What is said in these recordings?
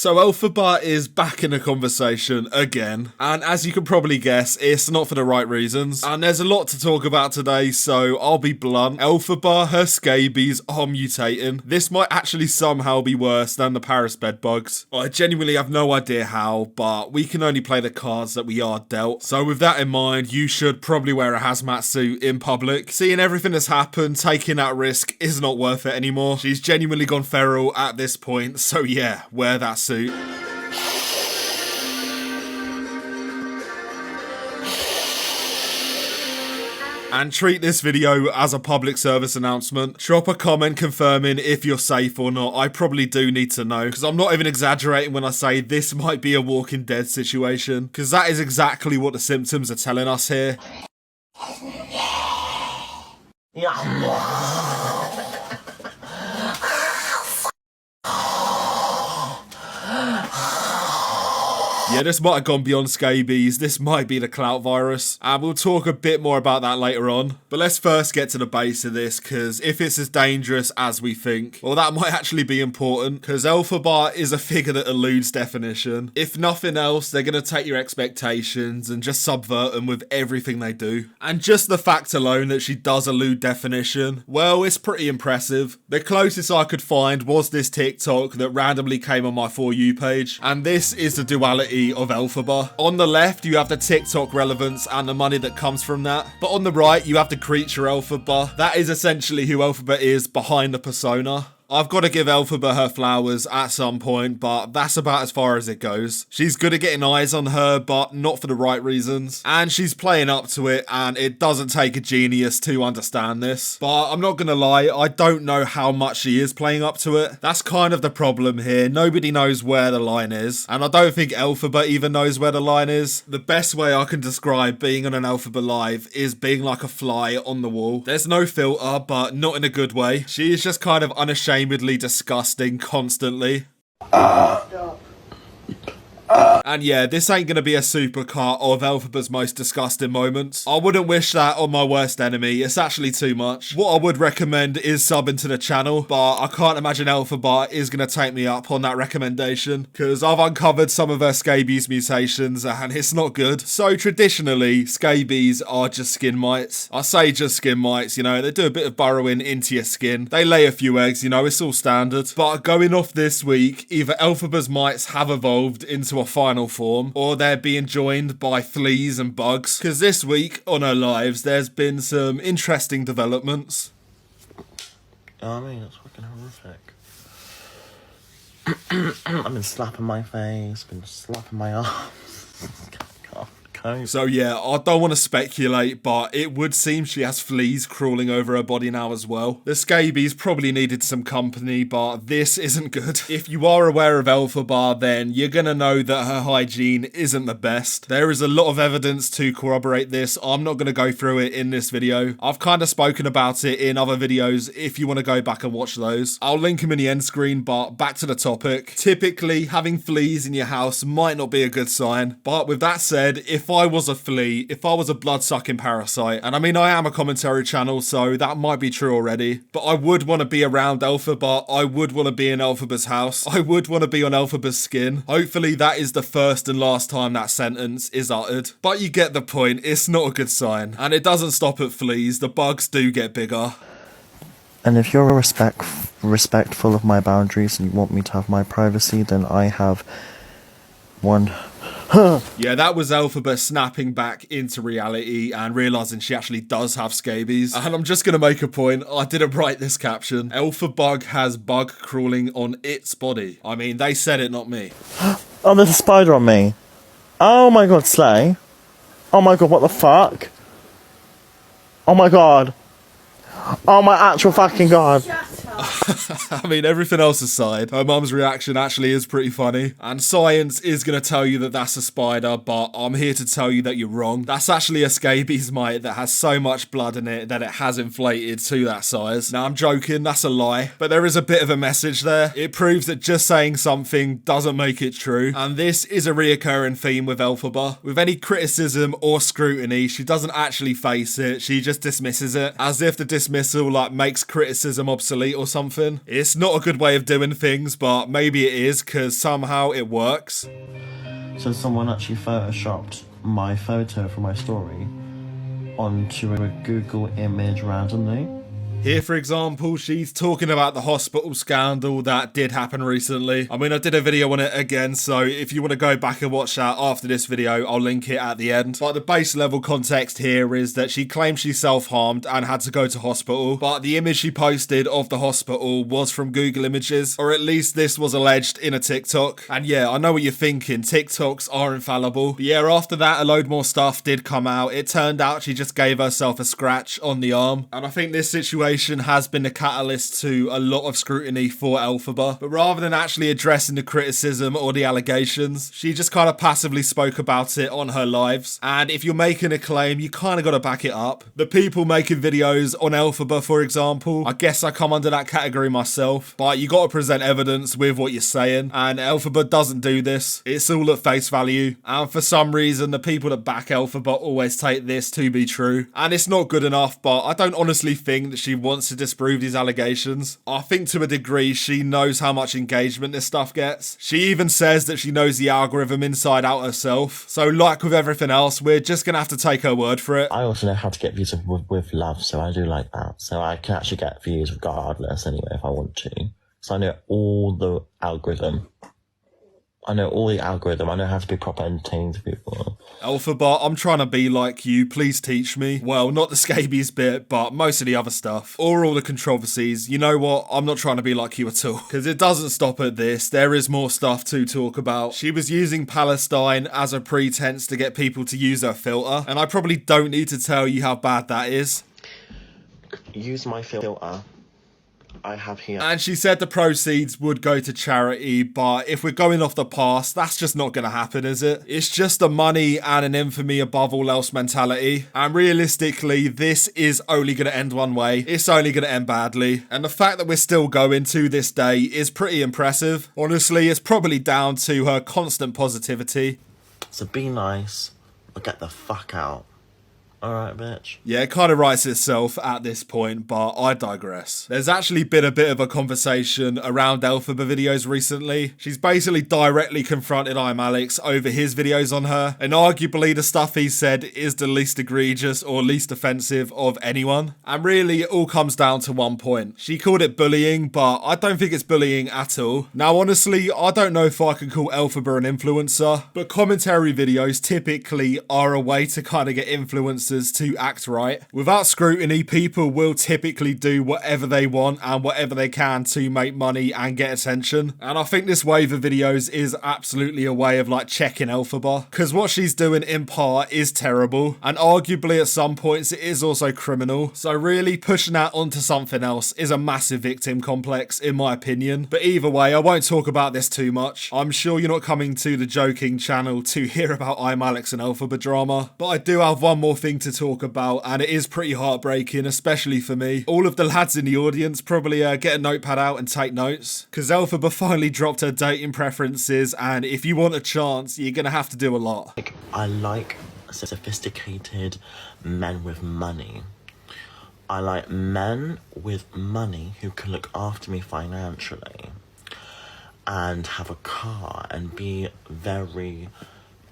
So Elphaba is back in the conversation again, and as you can probably guess, it's not for the right reasons. And there's a lot to talk about today, so I'll be blunt. Elphaba, her scabies are mutating. This might actually somehow be worse than the Paris bed bugs. I genuinely have no idea how, but we can only play the cards that we are dealt. So with that in mind, you should probably wear a hazmat suit in public. Seeing everything that's happened, taking that risk is not worth it anymore. She's genuinely gone feral at this point, so yeah, wear that suit. And treat this video as a public service announcement. Drop a comment confirming if you're safe or not. I probably do need to know, because I'm not even exaggerating when I say this might be a Walking Dead situation, because that is exactly what the symptoms are telling us here. Yeah, this might have gone beyond scabies. This might be the clout virus. And we'll talk a bit more about that later on. But let's first get to the base of this, because if it's as dangerous as we think, well, that might actually be important, because Elphaba is a figure that eludes definition. If nothing else, they're going to take your expectations and just subvert them with everything they do. And just the fact alone that she does elude definition, well, it's pretty impressive. The closest I could find was this TikTok that randomly came on my For You page. And this is the duality of Elphaba. On the left, you have the TikTok relevance and the money that comes from that. But on the right, you have the creature Elphaba. That is essentially who Elphaba is behind the persona. I've got to give Elphaba her flowers at some point, but that's about as far as it goes. She's good at getting eyes on her, but not for the right reasons. And she's playing up to it, and it doesn't take a genius to understand this. But I'm not gonna lie, I don't know how much she is playing up to it. That's kind of the problem here. Nobody knows where the line is, and I don't think Elphaba even knows where the line is. The best way I can describe being on an Elphaba live is being like a fly on the wall. There's no filter, but not in a good way. She is just kind of unashamedly disgusting constantly. And yeah, this ain't gonna be a supercut of Elphaba's most disgusting moments. I wouldn't wish that on my worst enemy. It's actually too much. What I would recommend is subbing to the channel, but I can't imagine Elphaba is gonna take me up on that recommendation, because I've uncovered some of her scabies mutations and it's not good. So traditionally, scabies are just skin mites. I say just skin mites, you know, they do a bit of burrowing into your skin. They lay a few eggs, you know, it's all standard. But going off this week, either Elphaba's mites have evolved into a final form, or they're being joined by fleas and bugs, because this week on her lives there's been some interesting developments. I mean, it's fucking horrific. I've been slapping my face, been slapping my arms. So yeah, I don't want to speculate, but it would seem she has fleas crawling over her body now as well. The scabies probably needed some company, but this isn't good. If you are aware of Elphaba, then you're gonna know that her hygiene isn't the best. There is a lot of evidence to corroborate this. I'm not gonna go through it in this video. I've kind of spoken about it in other videos if you want to go back and watch those. I'll link them in the end screen, but back to the topic. Typically, having fleas in your house might not be a good sign, but with that said, if I was a flea, if I was a blood-sucking parasite, and I mean I am a commentary channel, so that might be true already, but I would want to be around Elphaba, I would want to be in Elphaba's house, I would want to be on Elphaba's skin. Hopefully that is the first and last time that sentence is uttered. But you get the point, it's not a good sign. And it doesn't stop at fleas, the bugs do get bigger. And if you're respectful of my boundaries and you want me to have my privacy, then I have one. Yeah, that was Elphaba snapping back into reality and realising she actually does have scabies. And I'm just going to make a point, I didn't write this caption. Elphaba has bug crawling on its body. I mean, they said it, not me. Oh, there's a spider on me. Oh my god, Slay. Oh my god, what the fuck? Oh my god. Oh my actual fucking god. I mean, everything else aside, her mum's reaction actually is pretty funny. And science is going to tell you that that's a spider, but I'm here to tell you that you're wrong. That's actually a scabies mite that has so much blood in it that it has inflated to that size. Now, I'm joking, that's a lie, but there is a bit of a message there. It proves that just saying something doesn't make it true. And this is a reoccurring theme with Elphaba. With any criticism or scrutiny, she doesn't actually face it, she just dismisses it, as if the dismissal like makes criticism obsolete or something. It's not a good way of doing things, but maybe it is because somehow it works. So someone actually photoshopped my photo from my story onto a Google image randomly. Here, for example, she's talking about the hospital scandal that did happen recently. I mean, I did a video on it again, so if you want to go back and watch that after this video, I'll link it at the end. But the base level context here is that she claimed she self-harmed and had to go to hospital, but the image she posted of the hospital was from Google Images, or at least this was alleged in a TikTok. And yeah, I know what you're thinking, TikToks are infallible. But yeah, after that, a load more stuff did come out. It turned out she just gave herself a scratch on the arm, and I think this situation has been a catalyst to a lot of scrutiny for Elphaba. But rather than actually addressing the criticism or the allegations, she just kind of passively spoke about it on her lives. And if you're making a claim, you kind of got to back it up. The people making videos on Elphaba, for example, I guess I come under that category myself, but you got to present evidence with what you're saying, and Elphaba doesn't do this. It's all at face value, and for some reason the people that back Elphaba always take this to be true, and it's not good enough. But I don't honestly think that she wants to disprove these allegations. I think to a degree she knows how much engagement this stuff gets. She even says that she knows the algorithm inside out herself. So like with everything else, we're just gonna have to take her word for it. I also know how to get views with love, so I do like that. So I can actually get views regardless anyway if I want to. So I know all the algorithm. I know all the algorithm. I know how to be proper entertaining to people. Elphaba, I'm trying to be like you. Please teach me. Well, not the scabies bit, but most of the other stuff. Or all the controversies. You know what? I'm not trying to be like you at all. Because it doesn't stop at this. There is more stuff to talk about. She was using Palestine as a pretense to get people to use her filter. And I probably don't need to tell you how bad that is. Use my filter I have here. And she said the proceeds would go to charity, but if we're going off the past, that's just not going to happen, is it? It's just a money and an infamy above all else mentality. And realistically, this is only going to end one way. It's only going to end badly. And the fact that we're still going to this day is pretty impressive. Honestly, it's probably down to her constant positivity. So be nice or get the fuck out. Alright, bitch. Yeah, it kind of writes itself at this point, but I digress. There's actually been a bit of a conversation around Elphaba videos recently. She's basically directly confronted ImAlex over his videos on her, and arguably the stuff he said is the least egregious or least offensive of anyone. And really, it all comes down to one point. She called it bullying, but I don't think it's bullying at all. Now, honestly, I don't know if I can call Elphaba an influencer, but commentary videos typically are a way to kind of get influencers to act right. Without scrutiny, people will typically do whatever they want and whatever they can to make money and get attention. And I think this wave of videos is absolutely a way of like checking Elphaba, because what she's doing in part is terrible, and arguably at some points it is also criminal. So really pushing that onto something else is a massive victim complex in my opinion. But either way, I won't talk about this too much. I'm sure you're not coming to the joking channel to hear about ImAlex and Elphaba drama, but I do have one more thing to talk about, and it is pretty heartbreaking, especially for me. All of the lads in the audience probably get a notepad out and take notes, because Elphaba finally dropped her dating preferences, and if you want a chance, you're gonna have to do a lot. I like sophisticated men with money. I like men with money who can look after me financially and have a car and be very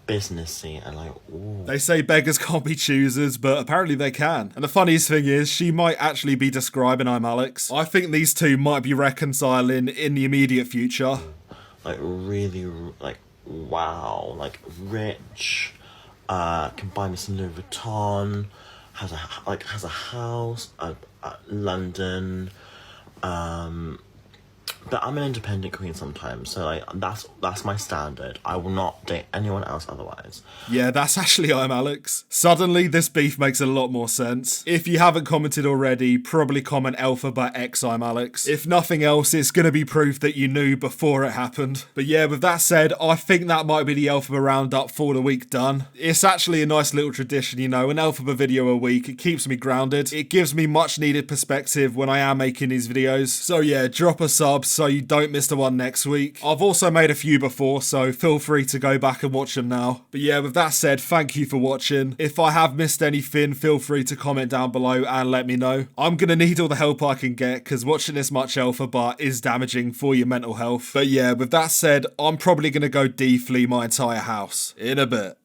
businessy and like, ooh. They say beggars can't be choosers, but apparently they can. And the funniest thing is, she might actually be describing ImAlex. I think these two might be reconciling in the immediate future. Like really, like wow, like rich, can buy me some Louis Vuitton, has a house, London, but I'm an independent queen sometimes, so like that's my standard. I will not date anyone else otherwise. Yeah, that's actually ImAlex. Suddenly, this beef makes a lot more sense. If you haven't commented already, probably comment Elphaba x ImAlex. If nothing else, it's gonna be proof that you knew before it happened. But yeah, with that said, I think that might be the Elphaba roundup for the week done. It's actually a nice little tradition, you know, an Elphaba video a week. It keeps me grounded. It gives me much needed perspective when I am making these videos. So yeah, drop a sub, so you don't miss the one next week. I've also made a few before, so feel free to go back and watch them now. But yeah, with that said, thank you for watching. If I have missed anything, feel free to comment down below and let me know. I'm gonna need all the help I can get, because watching this much Elphaba is damaging for your mental health. But yeah, with that said, I'm probably gonna go deflea my entire house in a bit.